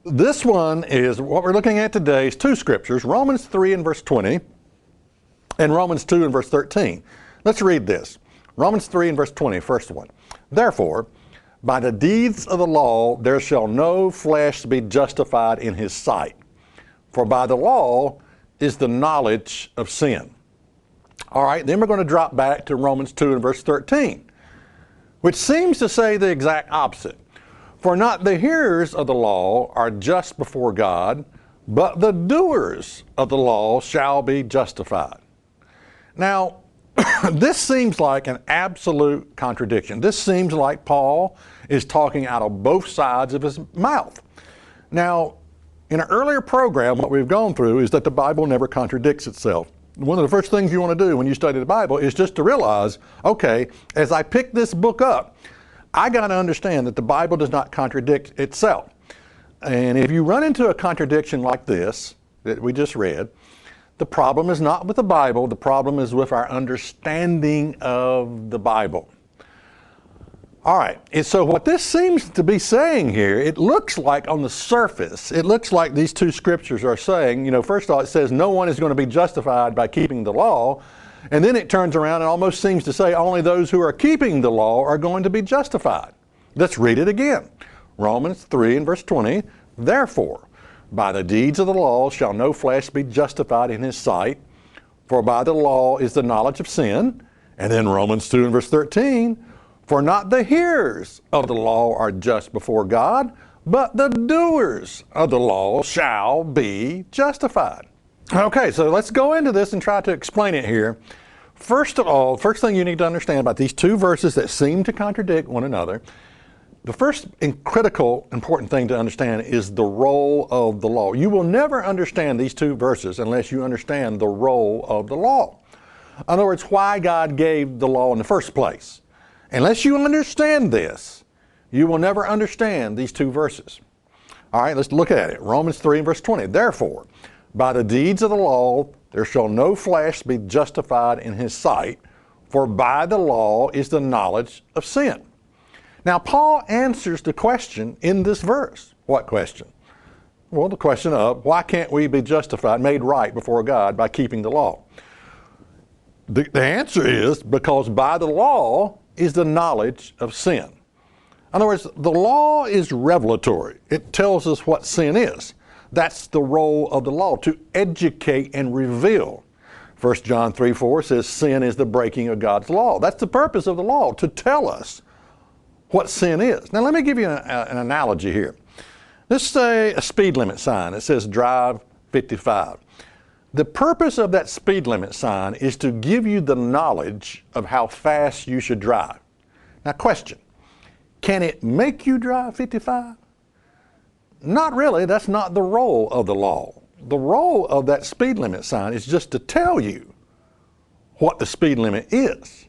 this one is what we're looking at today is two scriptures, Romans 3 and verse 20 and Romans 2 and verse 13. Let's read this. Romans 3 and verse 20, first one. Therefore, by the deeds of the law, there shall no flesh be justified in his sight. For by the law is the knowledge of sin. All right, then we're going to drop back to Romans 2 and verse 13, which seems to say the exact opposite. For not the hearers of the law are just before God, but the doers of the law shall be justified. Now, this seems like an absolute contradiction. This seems like Paul is talking out of both sides of his mouth. Now, in an earlier program, what we've gone through is that the Bible never contradicts itself. One of the first things you want to do when you study the Bible is just to realize, okay, as I pick this book up, I got to understand that the Bible does not contradict itself. And if you run into a contradiction like this that we just read, the problem is not with the Bible, the problem is with our understanding of the Bible. All right, and so what this seems to be saying here, it looks like on the surface, it looks like these two scriptures are saying, you know, first of all, it says no one is going to be justified by keeping the law, and then it turns around and almost seems to say only those who are keeping the law are going to be justified. Let's read it again. Romans 3 and verse 20, therefore, by the deeds of the law shall no flesh be justified in his sight, for by the law is the knowledge of sin. And then Romans 2 and verse 13, for not the hearers of the law are just before God, but the doers of the law shall be justified. Okay, so let's go into this and try to explain it here. First of all, first thing you need to understand about these two verses that seem to contradict one another, the first and critical important thing to understand is the role of the law. You will never understand these two verses unless you understand the role of the law. In other words, why God gave the law in the first place. Unless you understand this, you will never understand these two verses. All right, let's look at it. Romans 3 and verse 20. Therefore, by the deeds of the law, there shall no flesh be justified in his sight, for by the law is the knowledge of sin. Now, Paul answers the question in this verse. What question? Well, the question of why can't we be justified, made right before God by keeping the law? The answer is because by the law is the knowledge of sin. In other words, the law is revelatory. It tells us what sin is. That's the role of the law, to educate and reveal. 1 John 3:4 says sin is the breaking of God's law. That's the purpose of the law, to tell us what sin is. Now let me give you an analogy here. Let's say a speed limit sign. It says drive 55. The purpose of that speed limit sign is to give you the knowledge of how fast you should drive. Now question, can it make you drive 55? Not really. That's not the role of the law. The role of that speed limit sign is just to tell you what the speed limit is.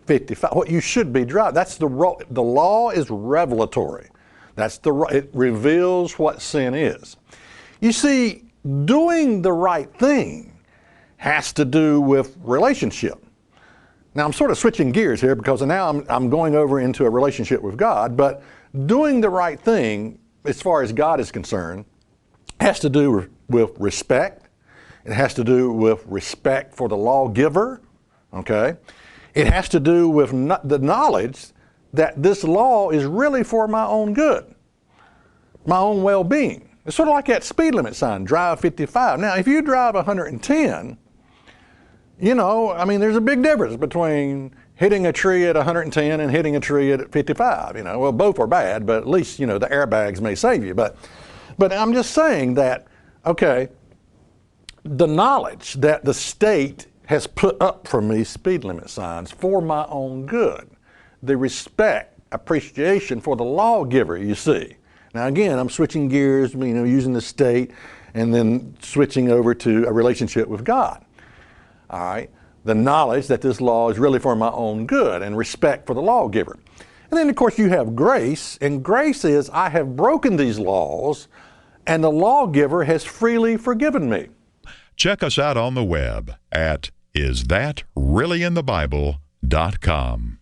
55, what you should be driving. That's the role. The law is revelatory. It reveals what sin is. You see, doing the right thing has to do with relationship. Now I'm sort of switching gears here because now I'm going over into a relationship with God, but doing the right thing as far as God is concerned has to do with respect. It has to do with respect for the lawgiver, okay? It has to do with the knowledge that this law is really for my own good, my own well-being. It's sort of like that speed limit sign, drive 55. Now, if you drive 110, you know, I mean, there's a big difference between hitting a tree at 110 and hitting a tree at 55. You know, well, both are bad, but at least, you know, the airbags may save you. But I'm just saying that, okay, the knowledge that the state has put up for me speed limit signs for my own good, the respect, appreciation for the lawgiver, you see. Now again, I'm switching gears, you know, using the state and then switching over to a relationship with God. All right, the knowledge that this law is really for my own good and respect for the lawgiver. And then of course you have grace, and grace is I have broken these laws and the lawgiver has freely forgiven me. Check us out on the web at isthatreallyinthebible.com.